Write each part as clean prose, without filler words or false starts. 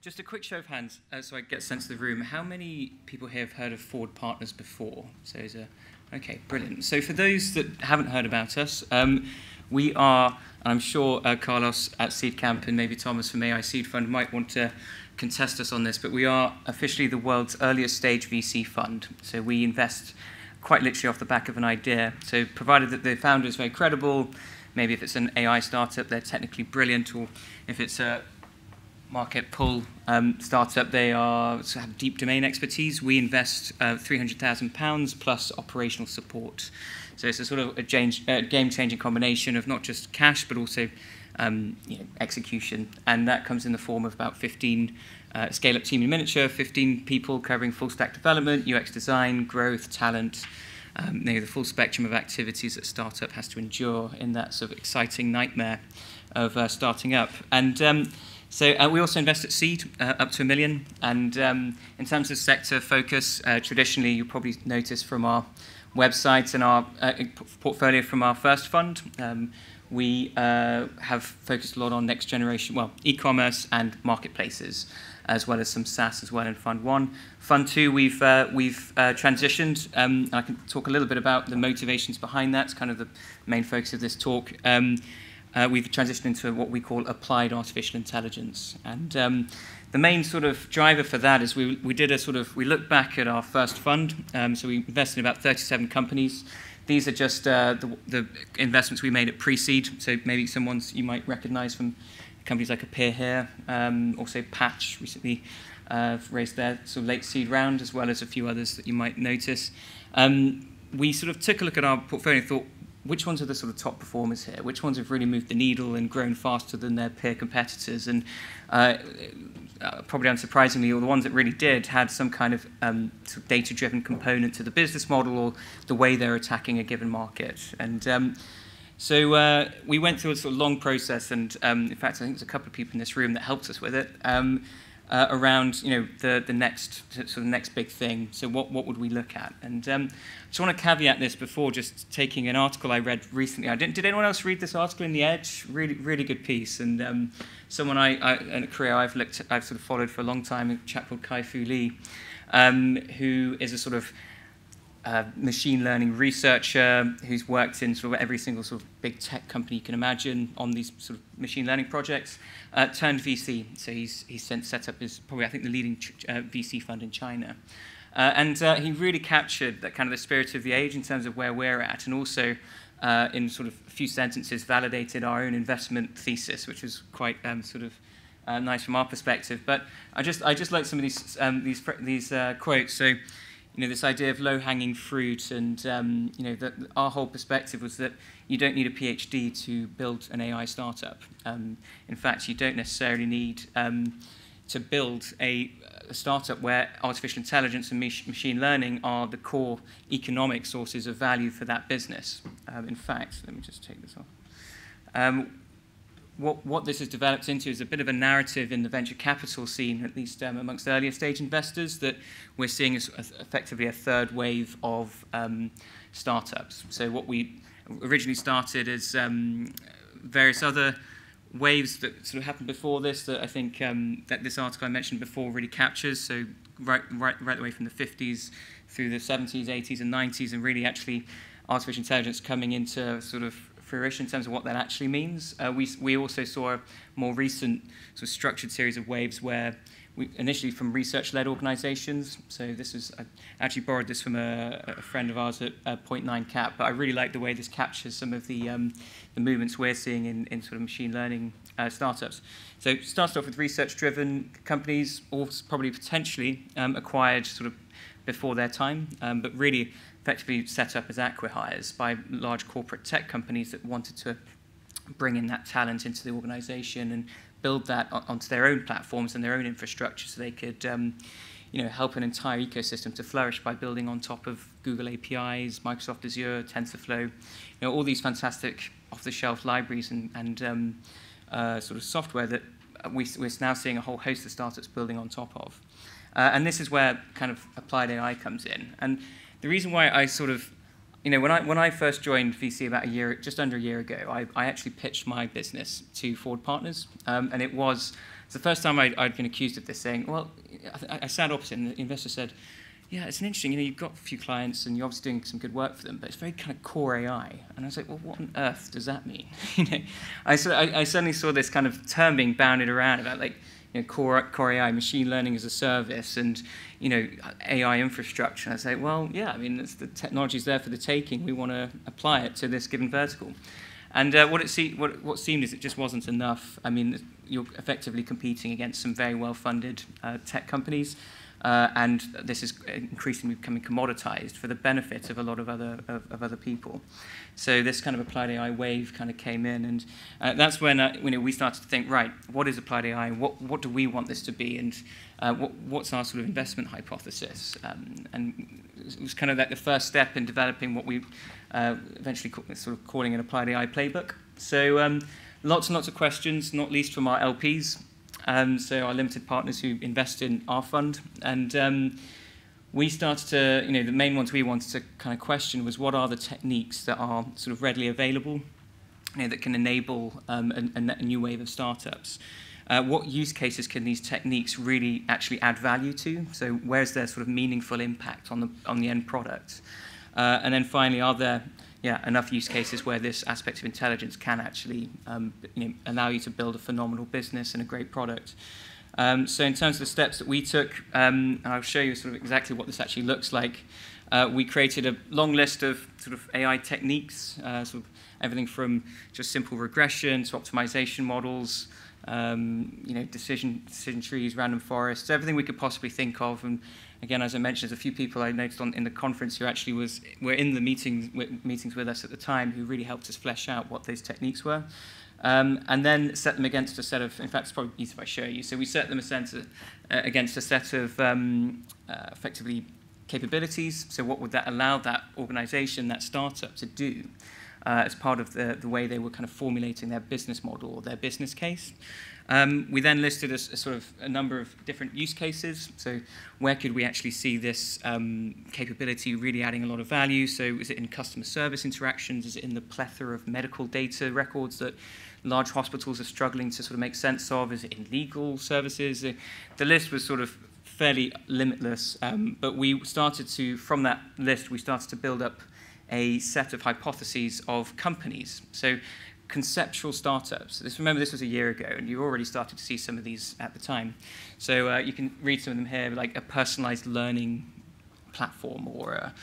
Just a quick show of hands, so I get a sense of the room. How many people here have heard of Forward Partners before? So okay, brilliant. So for those that haven't heard about us, we are, and I'm sure Carlos at Seed Camp and maybe Thomas from AI Seed Fund might want to contest us on this, but we are officially the world's earliest stage VC fund. So we invest quite literally off the back of an idea. So provided that the founder is very credible, maybe if it's an AI startup, they're technically brilliant, or if it's a market pull startup, they have deep domain expertise. We invest £300,000 plus operational support. So it's a sort of a game-changing combination of not just cash, but also execution. And that comes in the form of about 15 scale-up team in miniature, 15 people covering full-stack development, UX design, growth, talent, the full spectrum of activities that a startup has to endure in that sort of exciting nightmare of starting up. And so we also invest at seed, up to $1 million. And in terms of sector focus, traditionally, you'll probably notice from our websites and our portfolio from our first fund, we have focused a lot on next generation, well, e-commerce and marketplaces, as well as some SaaS as well in Fund 1. Fund 2, we've transitioned. I can talk a little bit about the motivations behind that. It's kind of the main focus of this talk. We've transitioned into what we call applied artificial intelligence. And the main sort of driver for that is we looked back at our first fund. So we invested in about 37 companies. These are just the investments we made at pre-seed. So maybe some ones you might recognize from companies like Appear here. Also Patch recently raised their sort of late seed round, as well as a few others that you might notice. We sort of took a look at our portfolio and thought, which ones are the sort of top performers here? Which ones have really moved the needle and grown faster than their peer competitors? And probably unsurprisingly, all the ones that really did had some kind of, sort of data-driven component to the business model or the way they're attacking a given market. And so we went through a sort of long process, and in fact, I think there's a couple of people in this room that helped us with it. Around the next big thing. So what would we look at? And I just want to caveat this before just taking an article I read recently. Did anyone else read this article in The Edge? Really good piece. And someone in a career I've sort of followed for a long time, a chap called Kai-Fu Lee, who is a sort of machine learning researcher who's worked in sort of every single sort of big tech company you can imagine on these sort of machine learning projects, turned VC. So he's since set up his, probably I think the leading VC fund in China. And he really captured that kind of the spirit of the age in terms of where we're at, and also in sort of a few sentences validated our own investment thesis, which was quite sort of nice from our perspective. But I just like some of these quotes. So, this idea of low-hanging fruit, and that our whole perspective was that you don't need a PhD to build an AI startup. In fact, you don't necessarily need to build a startup where artificial intelligence and machine learning are the core economic sources of value for that business. In fact, let me just take this off. What this has developed into is a bit of a narrative in the venture capital scene, at least amongst earlier stage investors, that we're seeing as effectively a third wave of startups. So what we originally started as various other waves that sort of happened before this, that I think that this article I mentioned before really captures. So right the way from the 50s through the 70s, 80s, and 90s, and really actually artificial intelligence coming into sort of fruition in terms of what that actually means. We also saw a more recent sort of structured series of waves where we initially from research-led organizations. So this is, I actually borrowed this from a friend of ours at Point 9 Cap, but I really like the way this captures some of the movements we're seeing in sort of machine learning startups. So it started off with research-driven companies, all probably potentially acquired sort of before their time, but really effectively set up as acqui-hires by large corporate tech companies that wanted to bring in that talent into the organization and build that onto their own platforms and their own infrastructure, so they could help an entire ecosystem to flourish by building on top of Google APIs, Microsoft Azure, TensorFlow, all these fantastic off-the-shelf libraries and sort of software that we're now seeing a whole host of startups building on top of. And this is where kind of applied AI comes in. And the reason why I sort of, when I first joined VC about just under a year ago, I actually pitched my business to Forward Partners, and it was It's the first time I'd been accused of this, saying, well, I sat opposite, and the investor said, yeah, it's an interesting, you've got a few clients, and you're obviously doing some good work for them, but it's very kind of core AI. And I was like, well, what on earth does that mean? I suddenly saw this kind of term being bounded around about, like, core AI, machine learning as a service, and AI infrastructure. And I say, well, yeah, I mean, the technology's there for the taking. We want to apply it to this given vertical. And what seemed is it just wasn't enough. I mean, you're effectively competing against some very well-funded tech companies, and this is increasingly becoming commoditized for the benefit of a lot of other people. So this kind of applied AI wave kind of came in, and that's when we started to think, right, what is applied AI? What do we want this to be, and what's our sort of investment hypothesis? And it was kind of like the first step in developing what we eventually sort of calling an applied AI playbook. So lots and lots of questions, not least from our LPs. So our limited partners who invest in our fund, and we started to, the main ones we wanted to kind of question was what are the techniques that are sort of readily available, that can enable a new wave of startups. What use cases can these techniques really actually add value to? So where's their sort of meaningful impact on the end product? And then finally, are there enough use cases where this aspect of intelligence can actually allow you to build a phenomenal business and a great product. So in terms of the steps that we took, and I'll show you sort of exactly what this actually looks like. We created a long list of sort of AI techniques, sort of everything from just simple regression to optimization models, decision trees, random forests, everything we could possibly think of. And again, as I mentioned, there's a few people I noticed in the conference who actually were in the meetings with us at the time who really helped us flesh out what those techniques were. And then set them against a set of, in fact, it's probably easier if I show you. So we set them against a set of effectively capabilities. So what would that allow that organization, that startup to do as part of the way they were kind of formulating their business model or their business case? We then listed a number of different use cases. So where could we actually see this capability really adding a lot of value? So is it in customer service interactions? Is it in the plethora of medical data records that large hospitals are struggling to sort of make sense of? Is it in legal services? The list was sort of fairly limitless, but from that list, we started to build up a set of hypotheses of companies. So conceptual startups. Remember, this was a year ago, and you already started to see some of these at the time. So you can read some of them here, like a personalized learning platform or a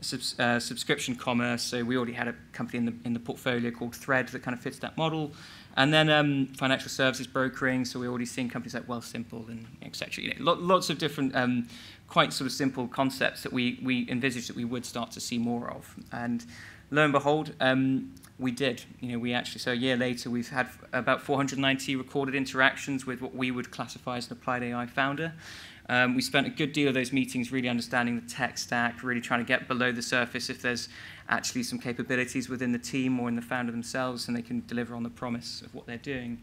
subscription commerce. So we already had a company in the portfolio called Thread that kind of fits that model. And then financial services brokering. So we're already seeing companies like Wealthsimple and et cetera. Lots of different quite sort of simple concepts that we envisaged that we would start to see more of. And lo and behold, we did. We actually, so a year later, we've had about 490 recorded interactions with what we would classify as an applied AI founder. We spent a good deal of those meetings really understanding the tech stack, really trying to get below the surface if there's actually some capabilities within the team or in the founder themselves, and they can deliver on the promise of what they're doing.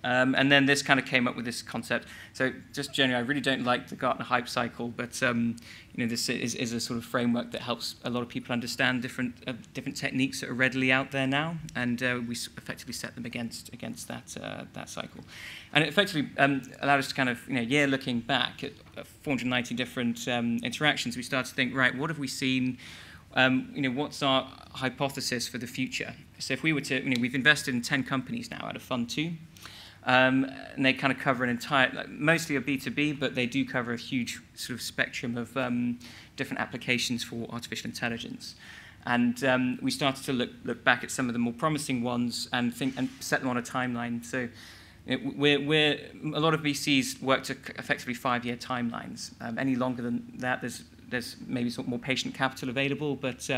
And then this kind of came up with this concept. So just generally, I really don't like the Gartner hype cycle, but this is a sort of framework that helps a lot of people understand different techniques that are readily out there now, and we effectively set them against that cycle. And it effectively allowed us to kind of, year looking back at 490 different interactions, we started to think, right, what have we seen? What's our hypothesis for the future? So if we were to, we've invested in 10 companies now out of Fund 2. And they kind of cover an entire, mostly a B2B, but they do cover a huge sort of spectrum of different applications for artificial intelligence. And we started to look back at some of the more promising ones and set them on a timeline. So a lot of VCs work to effectively 5-year timelines. Any longer than that, there's maybe sort of more patient capital available, but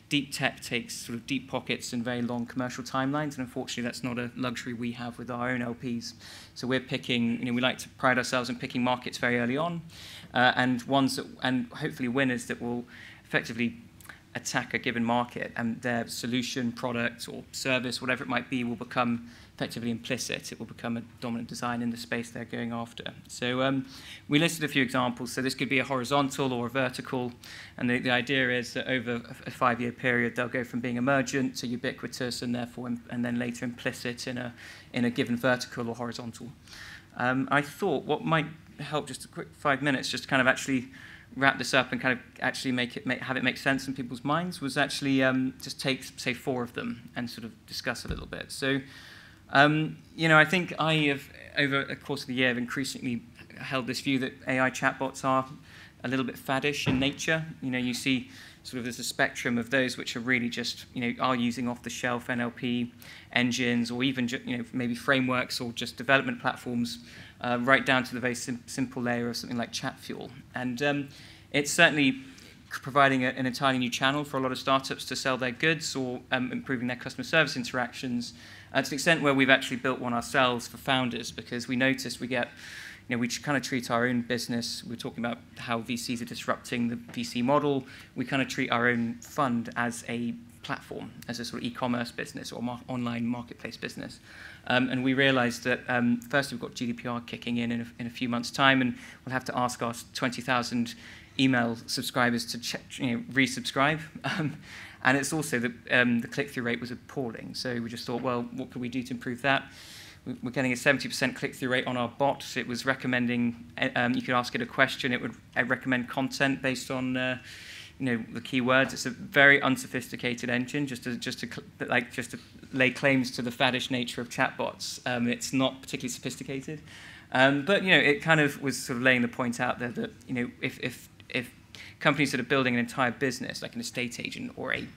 deep tech takes sort of deep pockets and very long commercial timelines, and unfortunately that's not a luxury we have with our own LPs. So we're picking, we like to pride ourselves in picking markets very early on, and hopefully winners that will effectively attack a given market, and their solution, product, or service, whatever it might be, will become effectively implicit. It will become a dominant design in the space they're going after. So we listed a few examples. So this could be a horizontal or a vertical, and the idea is that over a 5-year period, they'll go from being emergent to ubiquitous, and therefore, and then later implicit in a given vertical or horizontal. I thought what might help, just a quick 5 minutes, just to kind of actually wrap this up and kind of actually have it make sense in people's minds, was actually just take, say, 4 of them and sort of discuss a little bit. So, I think I have, over the course of the year, increasingly held this view that AI chatbots are a little bit faddish in nature. You see sort of there's a spectrum of those which are really just, are using off-the-shelf NLP engines, or even maybe frameworks or just development platforms, right down to the very simple layer of something like Chatfuel. And it's certainly providing an entirely new channel for a lot of startups to sell their goods or improving their customer service interactions, to the extent where we've actually built one ourselves for founders, because we noticed we get, we kind of treat our own business. We're talking about how VCs are disrupting the VC model. We kind of treat our own fund as a platform, as a sort of e-commerce business or online marketplace business. And we realized that first we've got GDPR kicking in a few months' time, and we'll have to ask our 20,000 email subscribers to resubscribe. And it's also that the click-through rate was appalling. So we just thought, well, what could we do to improve that? We're getting a 70% click-through rate on our bot. It was recommending, you could ask it a question, it would recommend content based on the keywords. It's a very unsophisticated engine, just to lay claims to the faddish nature of chatbots. It's not particularly sophisticated, but it kind of was sort of laying the point out there that if companies that are building an entire business, like an estate agent or a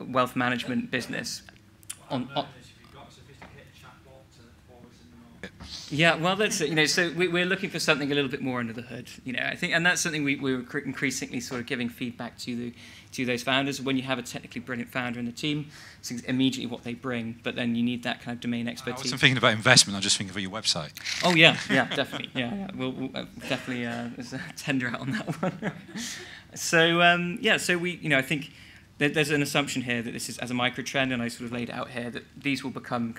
wealth management business, yeah, well, that's it. So we're looking for something a little bit more under the hood. I think, and that's something we're increasingly sort of giving feedback to those founders. When you have a technically brilliant founder in the team, it's immediately what they bring. But then you need that kind of domain expertise. I wasn't thinking about investment. I'm just thinking of your website. Oh yeah, definitely. Yeah. We'll definitely there's a tender out on that one. So so we, I think there's an assumption here that this is, as a microtrend, and I sort of laid it out here, that these will become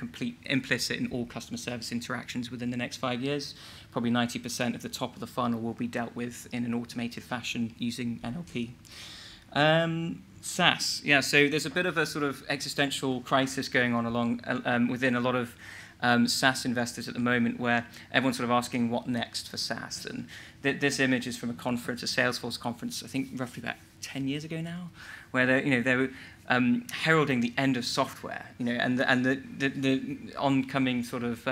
implicit in all customer service interactions within the next 5 years. Probably 90% of the top of the funnel will be dealt with in an automated fashion using NLP. SaaS, so there's a bit of a sort of existential crisis going on within a lot of SaaS investors at the moment, where everyone's sort of asking what next for SaaS. And this image is from a conference, a Salesforce conference, I think roughly about 10 years ago now, where they were heralding the end of software, and the oncoming sort of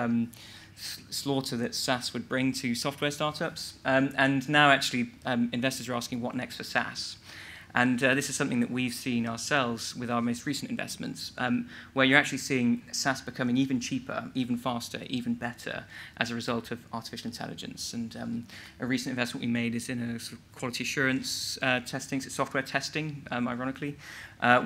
slaughter that SaaS would bring to software startups. And now actually investors are asking what next for SaaS. And this is something that we've seen ourselves with our most recent investments, where you're actually seeing SaaS becoming even cheaper, even faster, even better as a result of artificial intelligence. And a recent investment we made is in a sort of quality assurance testing, so software testing, ironically,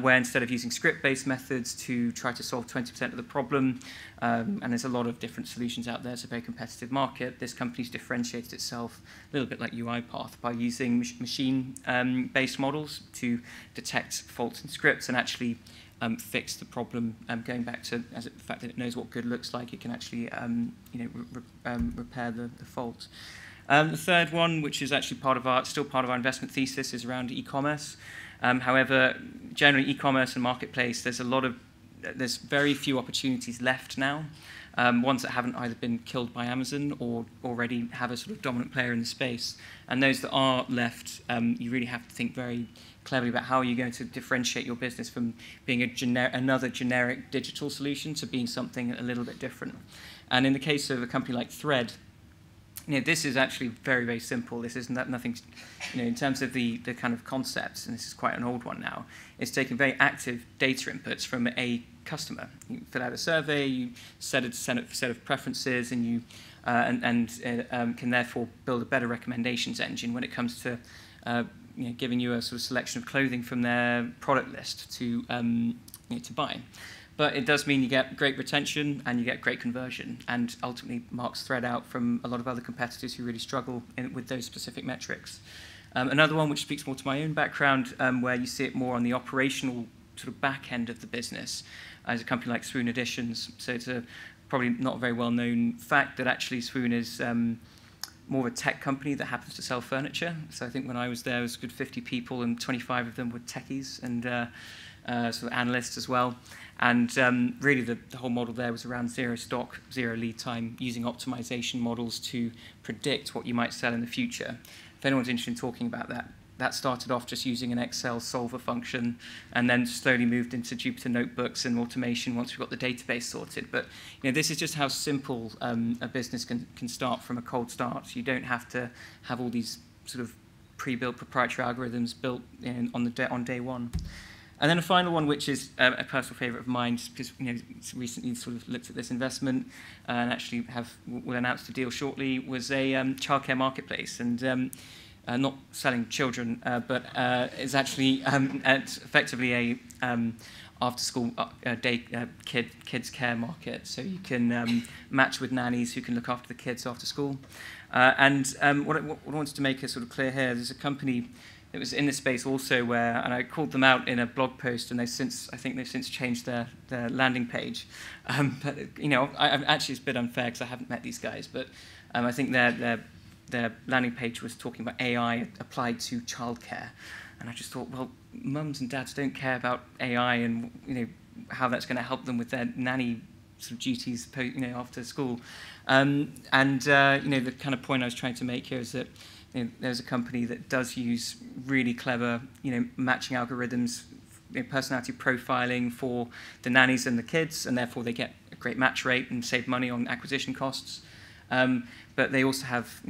where instead of using script-based methods to try to solve 20% of the problem, and there's a lot of different solutions out there, it's a very competitive market, this company's differentiated itself a little bit like UiPath by using machine-based models to detect faults in scripts and actually fix the problem, going back to the fact that it knows what good looks like, it can actually repair the fault. The third one, which is actually still part of our investment thesis, is around e-commerce. However, generally e-commerce and marketplace, there's very few opportunities left now. Ones that haven't either been killed by Amazon or already have a sort of dominant player in the space. And those that are left, you really have to think very cleverly about how you're going to differentiate your business from being another generic digital solution to being something a little bit different. And in the case of a company like Thread, this is actually very, very simple. This is nothing, in terms of the kind of concepts, and this is quite an old one now, it's taking very active data inputs from a customer. You fill out a survey, you set a set of preferences, and you can therefore build a better recommendations engine when it comes to giving you a sort of selection of clothing from their product list to buy. But it does mean you get great retention and you get great conversion, and ultimately marks Thread out from a lot of other competitors who really struggle with those specific metrics. Another one which speaks more to my own background, where you see it more on the operational sort of back end of the business, is a company like Swoon Editions. So it's probably not a very well-known fact that actually Swoon is more of a tech company that happens to sell furniture. So I think when I was there, it was a good 50 people, and 25 of them were techies. And sort of analysts as well. And really the whole model there was around zero stock, zero lead time, using optimization models to predict what you might sell in the future. If anyone's interested in talking about that, that started off just using an Excel solver function and then slowly moved into Jupyter notebooks and automation once we got the database sorted. But this is just how simple a business can start from a cold start. You don't have to have all these sort of pre-built proprietary algorithms built on day one. And then a final one, which is a personal favourite of mine, just because recently sort of looked at this investment and actually will announce a deal shortly, was a childcare marketplace. And not selling children, but is actually effectively a after-school kids care market. So you can match with nannies who can look after the kids after school. And what I wanted to make sort of clear here, there's a company that was in this space also where, and I called them out in a blog post, and I think they've since changed their landing page. But actually it's a bit unfair because I haven't met these guys, but I think their landing page was talking about AI applied to childcare, and I just thought, well, mums and dads don't care about AI and how that's going to help them with their nanny sort of duties, after school. The kind of point I was trying to make here is that there's a company that does use really clever, matching algorithms, personality profiling for the nannies and the kids, and therefore they get a great match rate and save money on acquisition costs. But they also have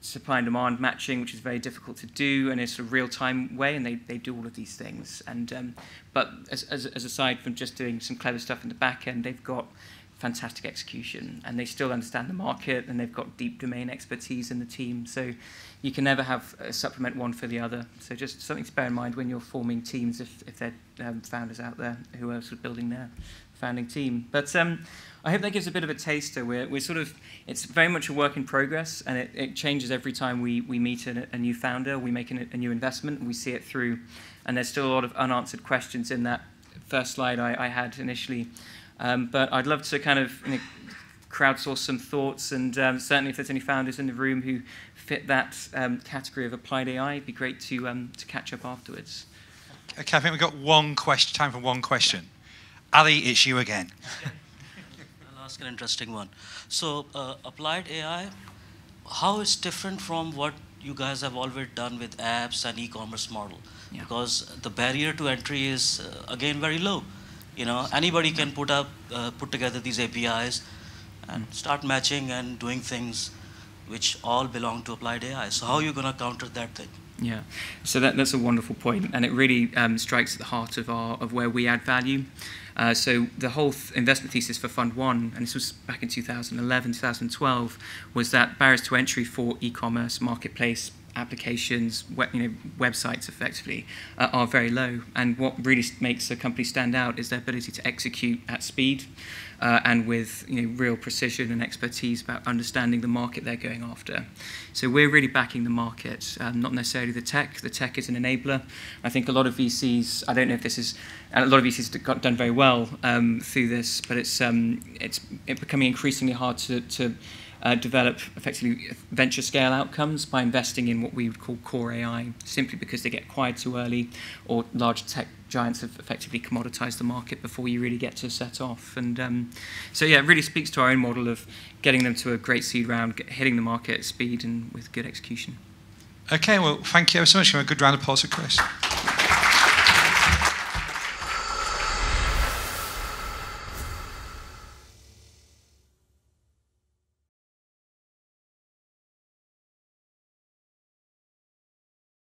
supply and demand matching, which is very difficult to do in a sort of real-time way, and they do all of these things. And but as aside from just doing some clever stuff in the back end, they've got fantastic execution, and they still understand the market, and they've got deep domain expertise in the team. So you can never have supplement one for the other. So just something to bear in mind when you're forming teams, if there are founders out there who are sort of building their founding team. But I hope that gives a bit of a taster. It's very much a work in progress, and it changes every time we meet a new founder, we make a new investment, and we see it through. And there's still a lot of unanswered questions in that first slide I had initially. But I'd love to kind of crowdsource some thoughts, and certainly if there's any founders in the room who fit that category of applied AI, it'd be great to catch up afterwards. Okay, I think we've got time for one question. Ali, it's you again. I'll ask an interesting one. So applied AI, how is different from what you guys have always done with apps and e-commerce model? Yeah. Because the barrier to entry is, again, very low. Anybody can put together these APIs and start matching and doing things which all belong to applied AI. So how are you going to counter that thing? Yeah, so that's a wonderful point, and it really strikes at the heart of where we add value. So the whole investment thesis for Fund 1, and this was back in 2011, 2012, was that barriers to entry for e-commerce, marketplace, applications, websites effectively, are very low. And what really makes a company stand out is their ability to execute at speed and with real precision and expertise about understanding the market they're going after. So we're really backing the market, not necessarily the tech. The tech is an enabler. I think a lot of VCs, I don't know if this is, a lot of VCs got done very well through this, but it's becoming increasingly hard to develop effectively venture scale outcomes by investing in what we would call core AI, simply because they get acquired too early, or large tech giants have effectively commoditized the market before you really get to set off. And so yeah, it really speaks to our own model of getting them to a great seed round, hitting the market at speed and with good execution. Okay, well, thank you so much. A good round of applause for Chris.